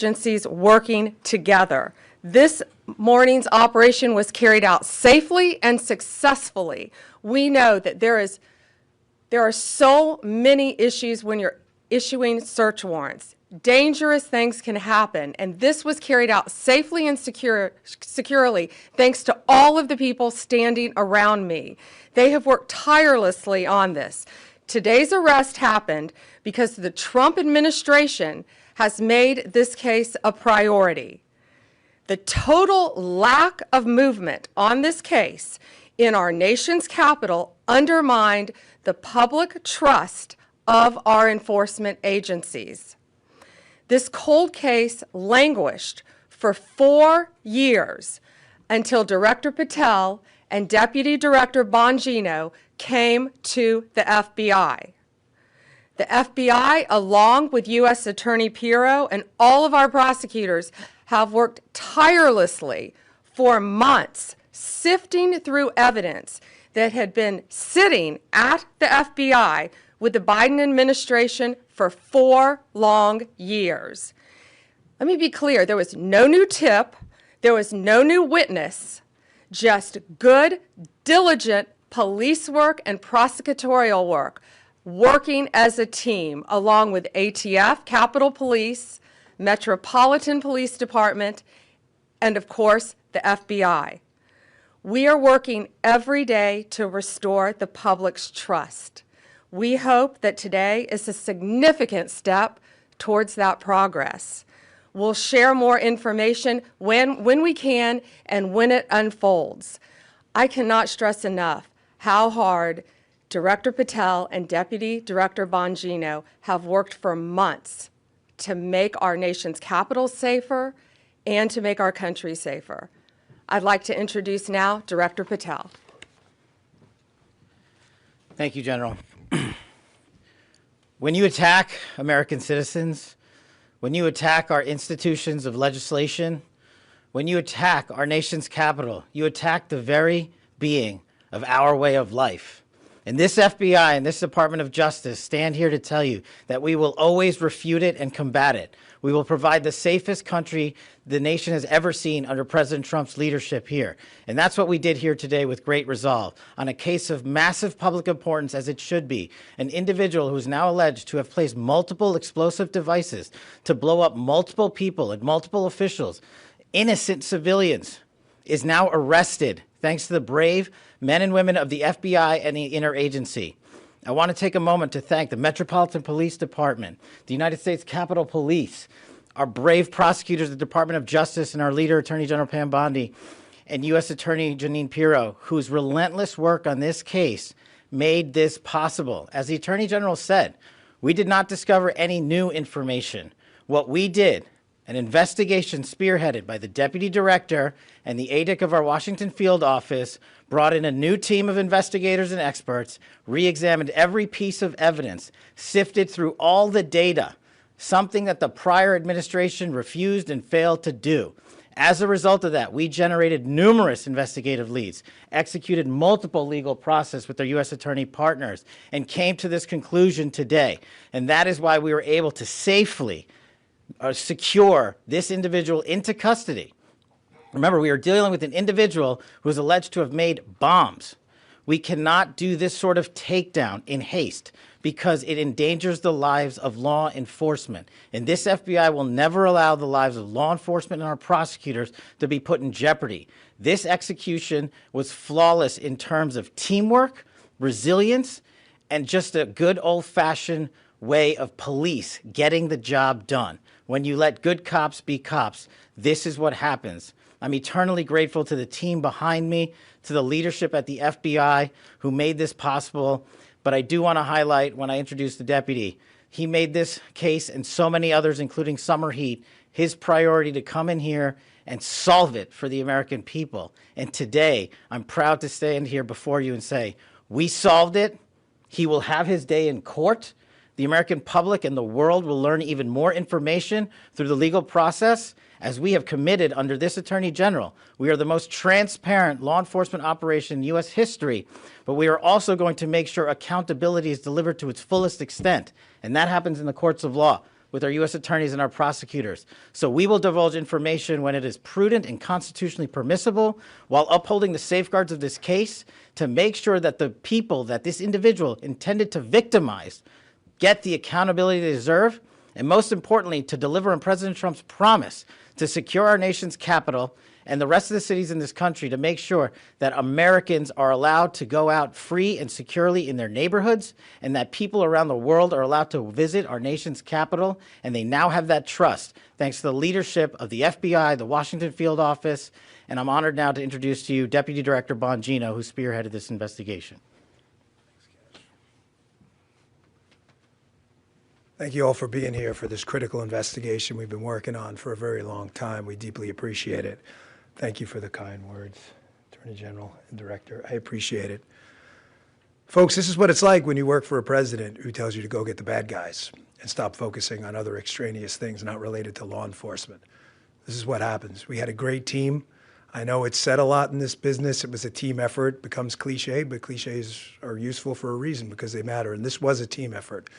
agencies working together. This morning's operation was carried out safely and successfully. We know that there are so many issues when you're issuing search warrants. Dangerous things can happen, and this was carried out safely and securely thanks to all of the people standing around me. They have worked tirelessly on this. Today's arrest happened because the Trump administration has made this case a priority. The total lack of movement on this case in our nation's capital undermined the public trust of our enforcement agencies. This cold case languished for 4 years until Director Patel and Deputy Director Bongino came to the FBI. The FBI, along with U.S. Attorney Pirro and all of our prosecutors, have worked tirelessly for months, sifting through evidence that had been sitting at the FBI with the Biden administration for 4 long years. Let me be clear, there was no new tip, there was no new witness, just good, diligent police work and prosecutorial work, working as a team along with ATF, Capitol Police, Metropolitan Police Department, and of course, the FBI. We are working every day to restore the public's trust. We hope that today is a significant step towards that progress. We'll share more information when we can and when it unfolds. I cannot stress enough how hard Director Patel and Deputy Director Bongino have worked for months to make our nation's capital safer and to make our country safer. I'd like to introduce now Director Patel. Thank you, General. When you attack American citizens, when you attack our institutions of legislation, when you attack our nation's capital, you attack the very being of our way of life. And this FBI and this Department of Justice stand here to tell you that we will always refute it and combat it. We will provide the safest country the nation has ever seen under President Trump's leadership here. And that's what we did here today with great resolve on a case of massive public importance, as it should be. An individual who is now alleged to have placed multiple explosive devices to blow up multiple people and multiple officials, innocent civilians, is now arrested thanks to the brave men and women of the FBI and the interagency. I want to take a moment to thank the Metropolitan Police Department, the United States Capitol Police, our brave prosecutors, the Department of Justice, and our leader, Attorney General Pam Bondi, and U.S. Attorney Jeanine Pirro, whose relentless work on this case made this possible. As the Attorney General said, we did not discover any new information. What we did, an investigation spearheaded by the Deputy Director and the ADIC of our Washington field office, brought in a new team of investigators and experts, re-examined every piece of evidence, sifted through all the data, something that the prior administration refused and failed to do. As a result of that, we generated numerous investigative leads, executed multiple legal process with our U.S. attorney partners, and came to this conclusion today. And that is why we were able to safely secure this individual into custody. Remember, we are dealing with an individual who is alleged to have made bombs. We cannot do this sort of takedown in haste because it endangers the lives of law enforcement. And this FBI will never allow the lives of law enforcement and our prosecutors to be put in jeopardy. This execution was flawless in terms of teamwork, resilience, and just a good old-fashioned way of police getting the job done. When you let good cops be cops, this is what happens. I'm eternally grateful to the team behind me, to the leadership at the FBI who made this possible. But I do want to highlight, when I introduced the deputy, he made this case and so many others, including Summer Heat, his priority to come in here and solve it for the American people. And today, I'm proud to stand here before you and say, we solved it. He will have his day in court. The American public and the world will learn even more information through the legal process. As we have committed under this Attorney General, we are the most transparent law enforcement operation in U.S. history, but we are also going to make sure accountability is delivered to its fullest extent, and that happens in the courts of law. with our U.S. attorneys and our prosecutors. So we will divulge information when it is prudent and constitutionally permissible, while upholding the safeguards of this case to make sure that the people that this individual intended to victimize get the accountability they deserve, and most importantly, to deliver on President Trump's promise to secure our nation's capital and the rest of the cities in this country, to make sure that Americans are allowed to go out free and securely in their neighborhoods, and that people around the world are allowed to visit our nation's capital, and they now have that trust thanks to the leadership of the FBI, the Washington Field Office, and I'm honored now to introduce to you Deputy Director Bongino, who spearheaded this investigation. Thank you all for being here for this critical investigation we've been working on for a very long time. We deeply appreciate it. Thank you for the kind words, Attorney General and Director. I appreciate it. Folks, this is what it's like when you work for a president who tells you to go get the bad guys and stop focusing on other extraneous things not related to law enforcement. This is what happens. We had a great team. I know it's said a lot in this business. It was a team effort. It becomes cliche, but cliches are useful for a reason because they matter. And this was a team effort.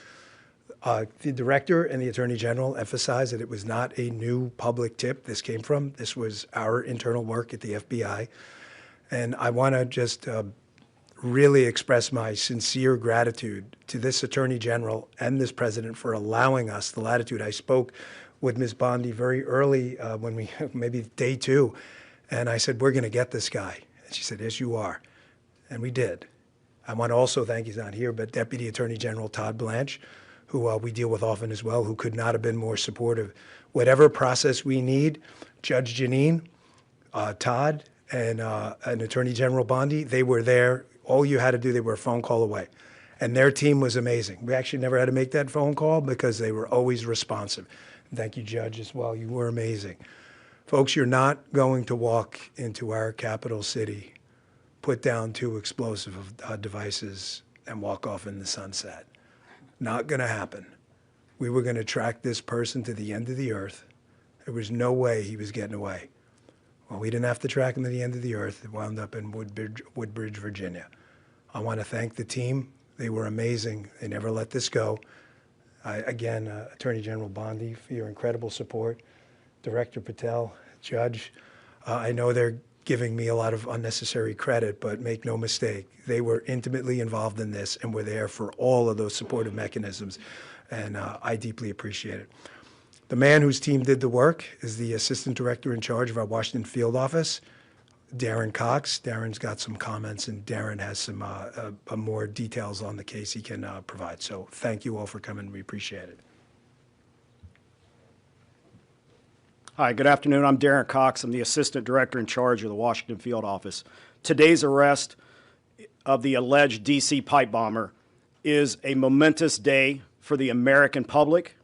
The Director and the Attorney General emphasized that it was not a new public tip this came from. This was our internal work at the FBI. And I want to just really express my sincere gratitude to this Attorney General and this President for allowing us the latitude. I spoke with Ms. Bondi very early when we, maybe day 2, and I said, we're going to get this guy. And she said, yes, you are. And we did. I want to also thank, he's not here, but Deputy Attorney General Todd Blanche, who we deal with often as well, who could not have been more supportive. Whatever process we need, Judge Janine, Todd, and Attorney General Bondi, they were there. All you had to do, they were a phone call away. And their team was amazing. We actually never had to make that phone call because they were always responsive. And thank you, Judge, as well. You were amazing. Folks, you're not going to walk into our capital city, put down 2 explosive devices, and walk off in the sunset. Not going to happen. We were going to track this person to the end of the earth. There was no way he was getting away. Well, we didn't have to track him to the end of the earth. It wound up in Woodbridge, Virginia. I want to thank the team. They were amazing. They never let this go. Again, Attorney General Bondi, for your incredible support. Director Patel, Judge, I know they're giving me a lot of unnecessary credit, but make no mistake, they were intimately involved in this and were there for all of those supportive mechanisms, and I deeply appreciate it. The man whose team did the work is the Assistant Director in charge of our Washington Field Office, Darren Cox. Darren's got some comments, and Darren has some more details on the case he can provide. So thank you all for coming. We appreciate it. Hi, good afternoon. I'm Darren Cox. I'm the Assistant Director in charge of the Washington Field Office. Today's arrest of the alleged D.C. pipe bomber is a momentous day for the American public,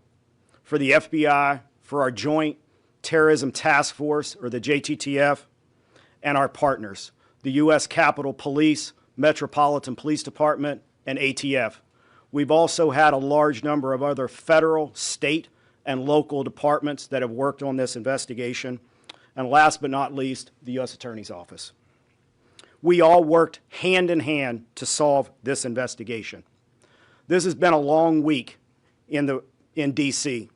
for the FBI, for our Joint Terrorism Task Force, or the JTTF, and our partners, the U.S. Capitol Police, Metropolitan Police Department, and ATF. We've also had a large number of other federal, state, and local departments that have worked on this investigation. And last but not least, the U.S. Attorney's Office. We all worked hand in hand to solve this investigation. This has been a long week in D.C.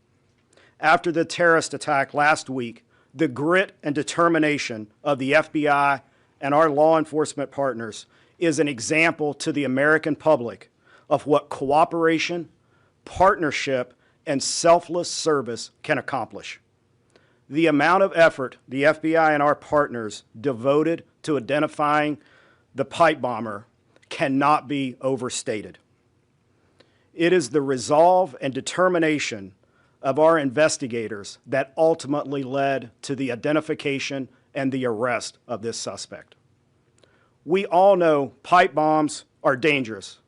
After the terrorist attack last week, the grit and determination of the FBI and our law enforcement partners is an example to the American public of what cooperation, partnership, and selfless service can accomplish. The amount of effort the FBI and our partners devoted to identifying the pipe bomber cannot be overstated. It is the resolve and determination of our investigators that ultimately led to the identification and the arrest of this suspect. We all know pipe bombs are dangerous,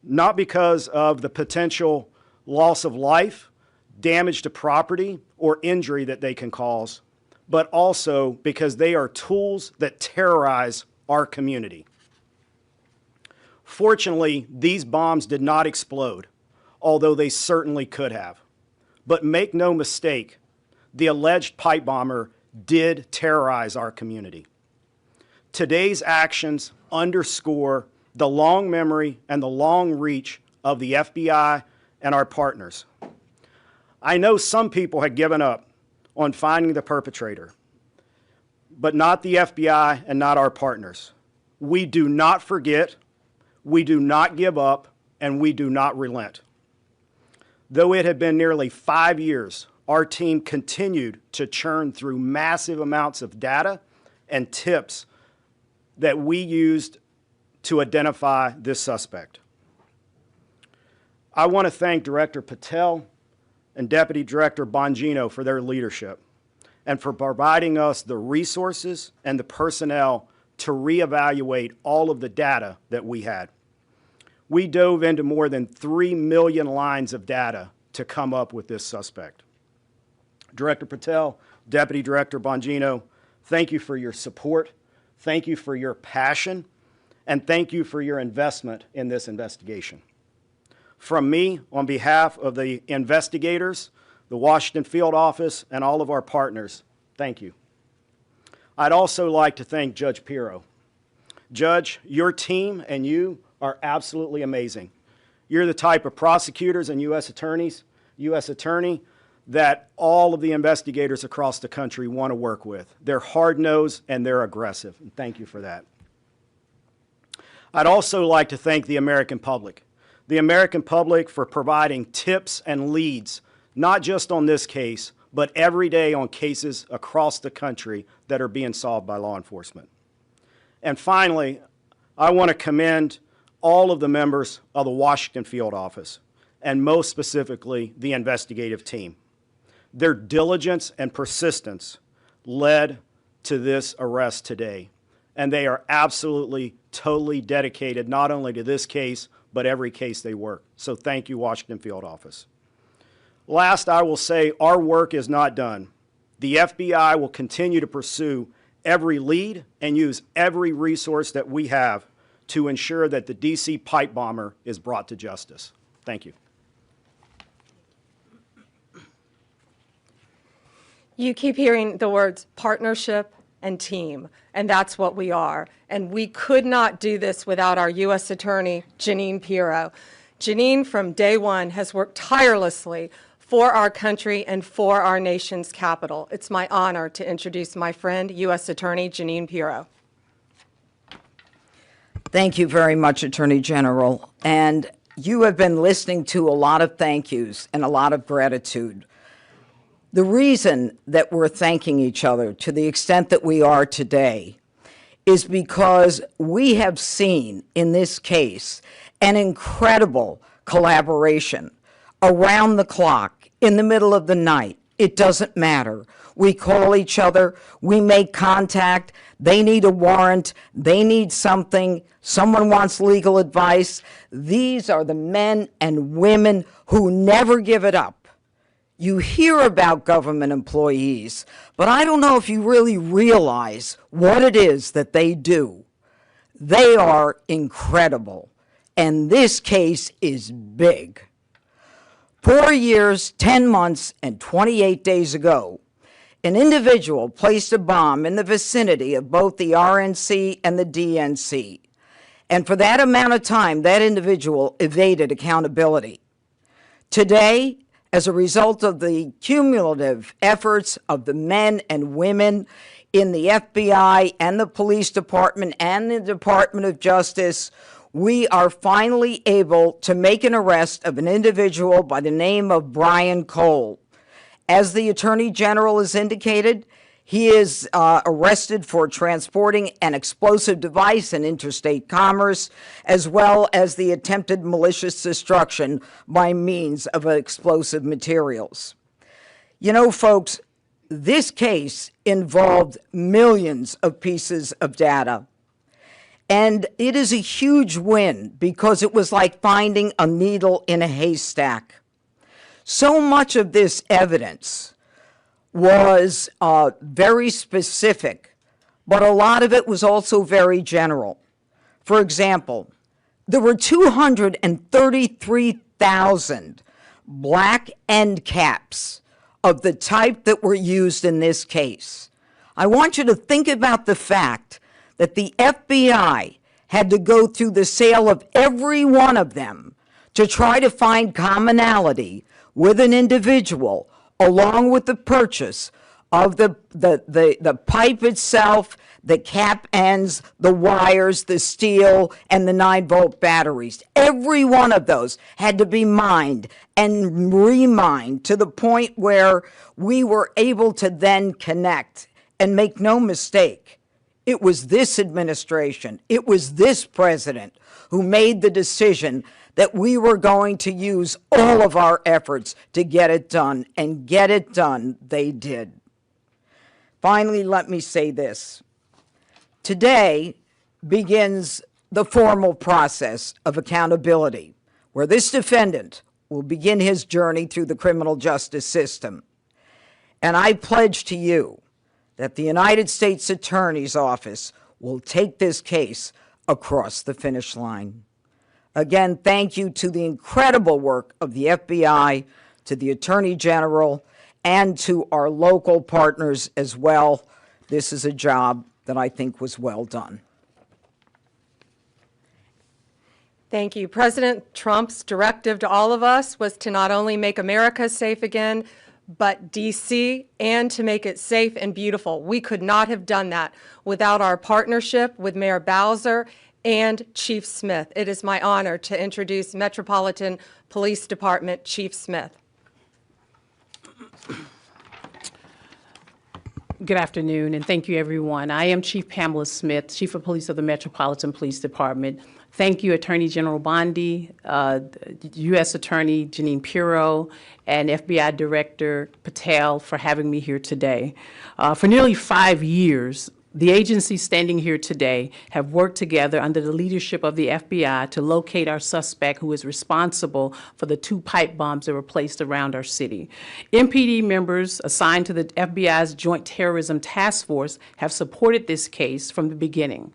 not because of the potential loss of life, damage to property, or injury that they can cause, but also because they are tools that terrorize our community. Fortunately, these bombs did not explode, although they certainly could have. But make no mistake, the alleged pipe bomber did terrorize our community. Today's actions underscore the long memory and the long reach of the FBI and our partners. I know some people had given up on finding the perpetrator, but not the FBI and not our partners. We do not forget, we do not give up, and we do not relent. Though it had been nearly 5 years, our team continued to churn through massive amounts of data and tips that we used to identify this suspect. I want to thank Director Patel and Deputy Director Bongino for their leadership and for providing us the resources and the personnel to reevaluate all of the data that we had. We dove into more than 3 million lines of data to come up with this suspect. Director Patel, Deputy Director Bongino, thank you for your support, thank you for your passion, and thank you for your investment in this investigation. From me, on behalf of the investigators, the Washington Field Office, and all of our partners, thank you. I'd also like to thank Judge Pirro. Judge, your team and you are absolutely amazing. You're the type of prosecutors and U.S. attorney that all of the investigators across the country want to work with. They're hard-nosed and they're aggressive, and thank you for that. I'd also like to thank the American public for providing tips and leads, not just on this case, but every day on cases across the country that are being solved by law enforcement. And finally, I want to commend all of the members of the Washington Field Office, and most specifically, the investigative team. Their diligence and persistence led to this arrest today, and they are absolutely, totally dedicated not only to this case, but every case they work. So thank you, Washington Field Office. Last, I will say our work is not done. The FBI will continue to pursue every lead and use every resource that we have to ensure that the D.C. pipe bomber is brought to justice. Thank you. You keep hearing the words partnership and team, and that's what we are. And we could not do this without our U.S. Attorney, Jeanine Pirro. Jeanine, from day one, has worked tirelessly for our country and for our nation's capital. It's my honor to introduce my friend, U.S. Attorney Jeanine Pirro. Thank you very much, Attorney General. And you have been listening to a lot of thank yous and a lot of gratitude. The reason that we're thanking each other to the extent that we are today is because we have seen in this case an incredible collaboration around the clock, in the middle of the night. It doesn't matter. We call each other, we make contact, they need a warrant, they need something, someone wants legal advice. These are the men and women who never give it up. You hear about government employees, but I don't know if you really realize what it is that they do. They are incredible, and this case is big. 4 years, 10 months, and 28 days ago, an individual placed a bomb in the vicinity of both the RNC and the DNC. And for that amount of time, that individual evaded accountability. Today, as a result of the cumulative efforts of the men and women in the FBI and the police department and the Department of Justice, we are finally able to make an arrest of an individual by the name of Brian Cole. As the Attorney General has indicated, he is arrested for transporting an explosive device in interstate commerce, as well as the attempted malicious destruction by means of explosive materials. You know, folks, this case involved millions of pieces of data. And it is a huge win because it was like finding a needle in a haystack. So much of this evidence was very specific, but a lot of it was also very general. For example, there were 233,000 black end caps of the type that were used in this case. I want you to think about the fact that the FBI had to go through the sale of every one of them to try to find commonality with an individual, along with the purchase of the pipe itself, the cap ends, the wires, the steel, and the 9-volt batteries. Every one of those had to be mined and remined to the point where we were able to then connect. And make no mistake, it was this administration, it was this president who made the decision that we were going to use all of our efforts to get it done, and get it done they did. Finally, let me say this. Today begins the formal process of accountability, where this defendant will begin his journey through the criminal justice system. And I pledge to you that the United States Attorney's Office will take this case across the finish line. Again, thank you to the incredible work of the FBI, to the Attorney General, and to our local partners as well. This is a job that I think was well done. Thank you. President Trump's directive to all of us was to not only make America safe again, but D.C., and to make it safe and beautiful. We could not have done that without our partnership with Mayor Bowser and Chief Smith. It is my honor to introduce Metropolitan Police Department Chief Smith. Good afternoon, and thank you, everyone. I am Chief Pamela Smith, Chief of Police of the Metropolitan Police Department. Thank you, Attorney General Bondi, U.S. Attorney Jeanine Pirro, and FBI Director Patel for having me here today. For nearly 5 years, the agencies standing here today have worked together under the leadership of the FBI to locate our suspect who is responsible for the 2 pipe bombs that were placed around our city. MPD members assigned to the FBI's Joint Terrorism Task Force have supported this case from the beginning.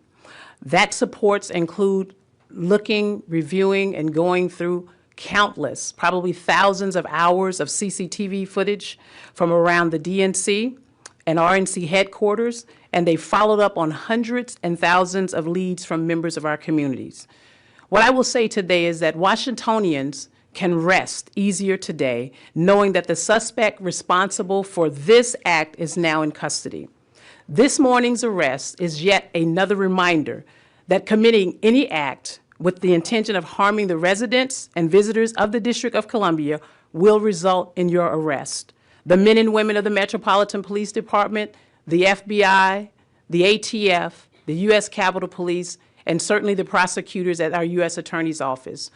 That supports include looking, reviewing, and going through countless, probably thousands of hours of CCTV footage from around the DNC and RNC headquarters, and they followed up on hundreds and thousands of leads from members of our communities. What I will say today is that Washingtonians can rest easier today knowing that the suspect responsible for this act is now in custody. This morning's arrest is yet another reminder that committing any act with the intention of harming the residents and visitors of the District of Columbia will result in your arrest. The men and women of the Metropolitan Police Department, the FBI, the ATF, the U.S. Capitol Police, and certainly the prosecutors at our U.S. Attorney's Office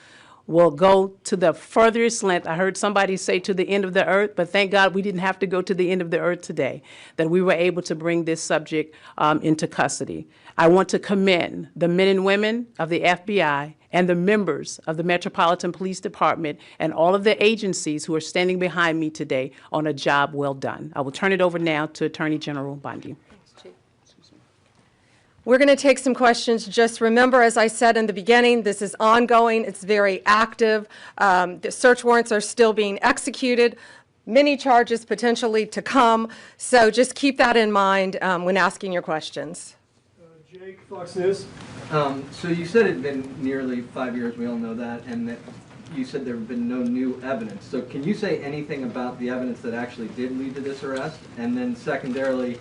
will go to the furthest length. I heard somebody say to the end of the earth, but thank God we didn't have to go to the end of the earth today, that we were able to bring this subject into custody. I want to commend the men and women of the FBI and the members of the Metropolitan Police Department and all of the agencies who are standing behind me today on a job well done. I will turn it over now to Attorney General Bondi. We're going to take some questions. Just remember, as I said in the beginning, this is ongoing. It's very active. The search warrants are still being executed. Many charges potentially to come. So just keep that in mind when asking your questions. Jake, Fox News. So you said it had been nearly 5 years, we all know that, and that you said there have been no new evidence. So can you say anything about the evidence that actually did lead to this arrest? And then secondarily,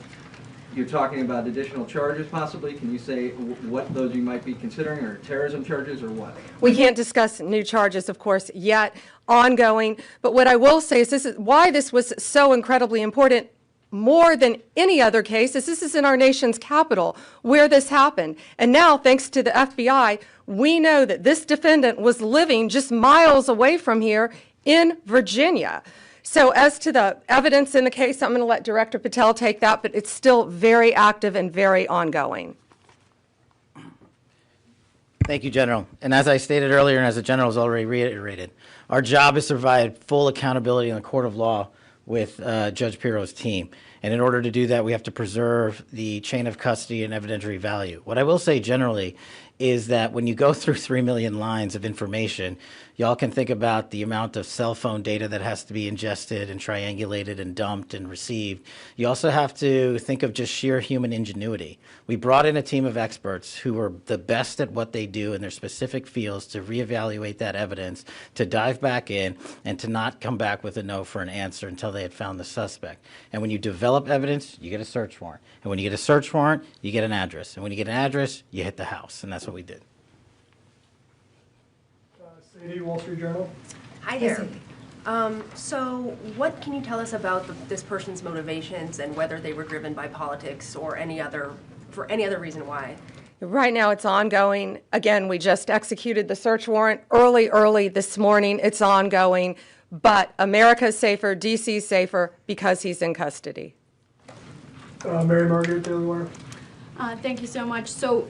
you're talking about additional charges possibly. Can you say what those you might be considering, or terrorism charges, or what? We can't discuss new charges, of course, yet, ongoing. But what I will say is this is why this was so incredibly important, more than any other case, is this is in our nation's capital where this happened. And now, thanks to the FBI, we know that this defendant was living just miles away from here in Virginia. So as to the evidence in the case, I'm going to let Director Patel take that, but it's still very active and very ongoing. Thank you, General. And as I stated earlier, and as the General has already reiterated, our job is to provide full accountability in the court of law with Judge Pirro's team. And in order to do that, we have to preserve the chain of custody and evidentiary value. What I will say generally is that when you go through 3 million lines of information, y'all can think about the amount of cell phone data that has to be ingested and triangulated and dumped and received. You also have to think of just sheer human ingenuity. We brought in a team of experts who were the best at what they do in their specific fields to reevaluate that evidence, to dive back in, and to not come back with a no for an answer until they had found the suspect. And when you develop evidence, you get a search warrant. And when you get a search warrant, you get an address. And when you get an address, you hit the house. And that's what we did. Sadie, Wall Street Journal. Hi there. So what can you tell us about this person's motivations and whether they were driven by politics or for any other reason why? Right now, it's ongoing. Again, we just executed the search warrant early this morning. It's ongoing. But America's safer, DC's safer because he's in custody. Mary Margaret, Daily Wire. Thank you so much. So,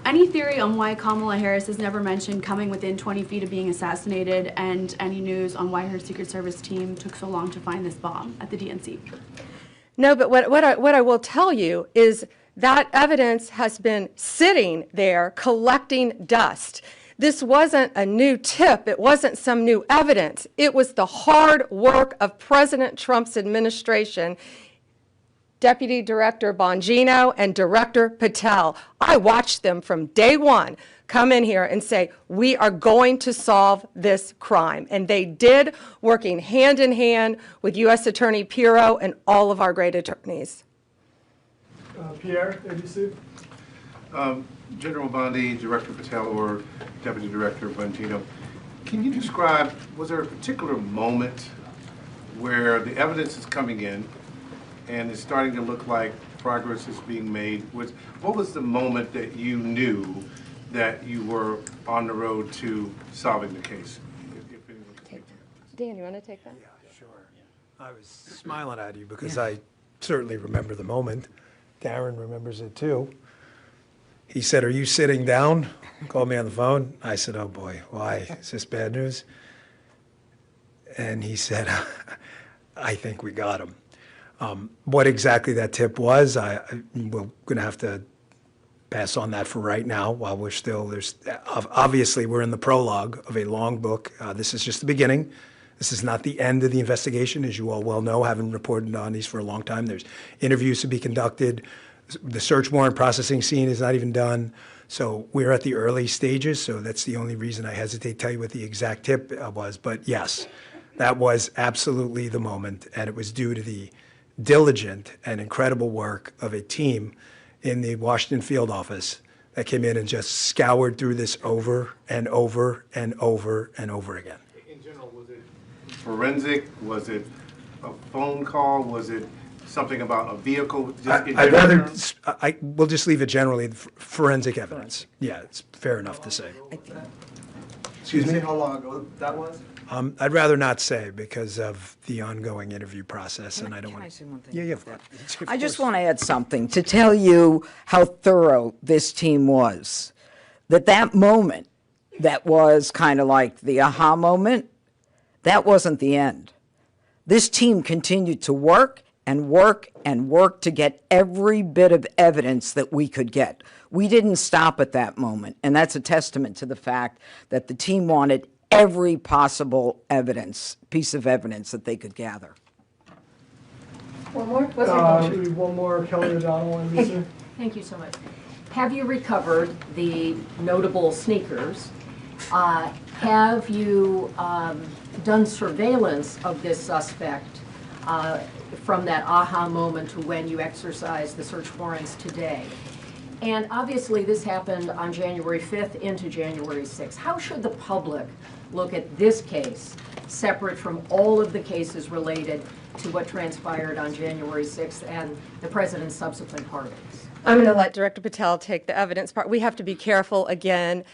any theory on why Kamala Harris has never mentioned coming within 20 feet of being assassinated, and any news on why her Secret Service team took so long to find this bomb at the DNC? No, but what I will tell you is that evidence has been sitting there collecting dust. This wasn't a new tip. It wasn't some new evidence. It was the hard work of President Trump's administration, Deputy Director Bongino and Director Patel. I watched them from day one come in here and say, we are going to solve this crime. And they did, working hand in hand with U.S. Attorney Pirro and all of our great attorneys. Pierre, ABC. General Bondi, Director Patel, or Deputy Director Bongino, can you describe, was there a particular moment where the evidence is coming in and it's starting to look like progress is being made? What was the moment that you knew that you were on the road to solving the case? Dan, you want to take that? Yeah, sure. I was smiling at you because I certainly remember the moment. Darren remembers it too. He said, "Are you sitting down?" Called me on the phone. I said, "Oh boy, why? Is this bad news?" And he said, "I think we got him." What exactly that tip was, we're going to have to pass on that for right now while we're still, obviously we're in the prologue of a long book. This is just the beginning. This is not the end of the investigation, as you all well know, having reported on these for a long time. There's interviews to be conducted. The search warrant processing scene is not even done. So we're at the early stages, so that's the only reason I hesitate to tell you what the exact tip was. But yes, that was absolutely the moment, and it was due to the diligent and incredible work of a team in the Washington field office that came in and just scoured through this over and over and over and over again. In general, was it forensic? Was it a phone call? Was it something about a vehicle? We'll just leave it generally, forensic evidence. Yeah, it's fair enough to say. Excuse me, how long ago that was? I'd rather not say because of the ongoing interview process, and I don't want to. Can I say one thing? Yeah, of course. I just want to add something to tell you how thorough this team was. That moment that was kind of like the aha moment, that wasn't the end. This team continued to work and work and work to get every bit of evidence that we could get. We didn't stop at that moment, and that's a testament to the fact that the team wanted every possible piece of evidence that they could gather. One more? One more, Kelly O'Donnell, NBC. Thank you so much. Have you recovered the notable sneakers? Have you done surveillance of this suspect from that aha moment to when you exercised the search warrants today? And obviously this happened on January 5th into January 6th. How should the public look at this case separate from all of the cases related to what transpired on January 6th and the president's subsequent pardons? I'm going to let Director Patel take the evidence part. We have to be careful again.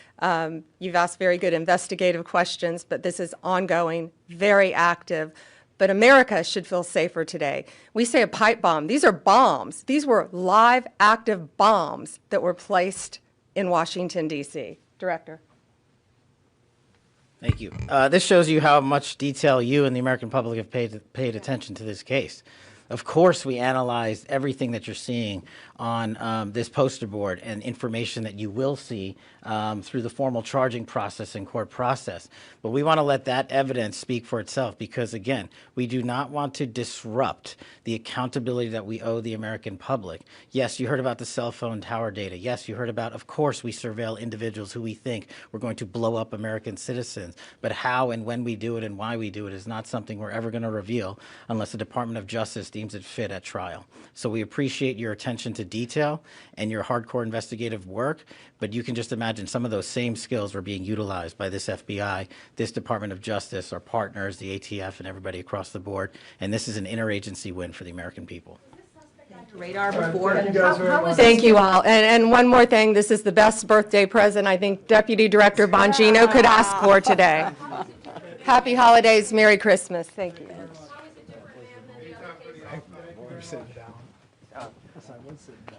You've asked very good investigative questions, but this is ongoing, very active. But America should feel safer today. We say a pipe bomb. These are bombs. These were live, active bombs that were placed in Washington, D.C. Director. Thank you. This shows you how much detail you and the American public have paid attention to this case. Of course, we analyzed everything that you're seeing on this poster board and information that you will see through the formal charging process and court process. But we want to let that evidence speak for itself because, again, we do not want to disrupt the accountability that we owe the American public. Yes, you heard about the cell phone tower data. Yes, you heard about, of course, we surveil individuals who we think we're going to blow up American citizens. But how and when we do it and why we do it is not something we're ever going to reveal unless the Department of Justice deems it fit at trial. So we appreciate your attention to detail and your hardcore investigative work, but you can just imagine some of those same skills were being utilized by this FBI, this Department of Justice, our partners, the ATF, and everybody across the board. And this is an interagency win for the American people. Radar before. Thank you guys very much. Thank you all. And one more thing, this is the best birthday present I think Deputy Director Bongino could ask for today. Happy holidays, Merry Christmas. Thank you. We're sitting down. Yes, I was sitting down.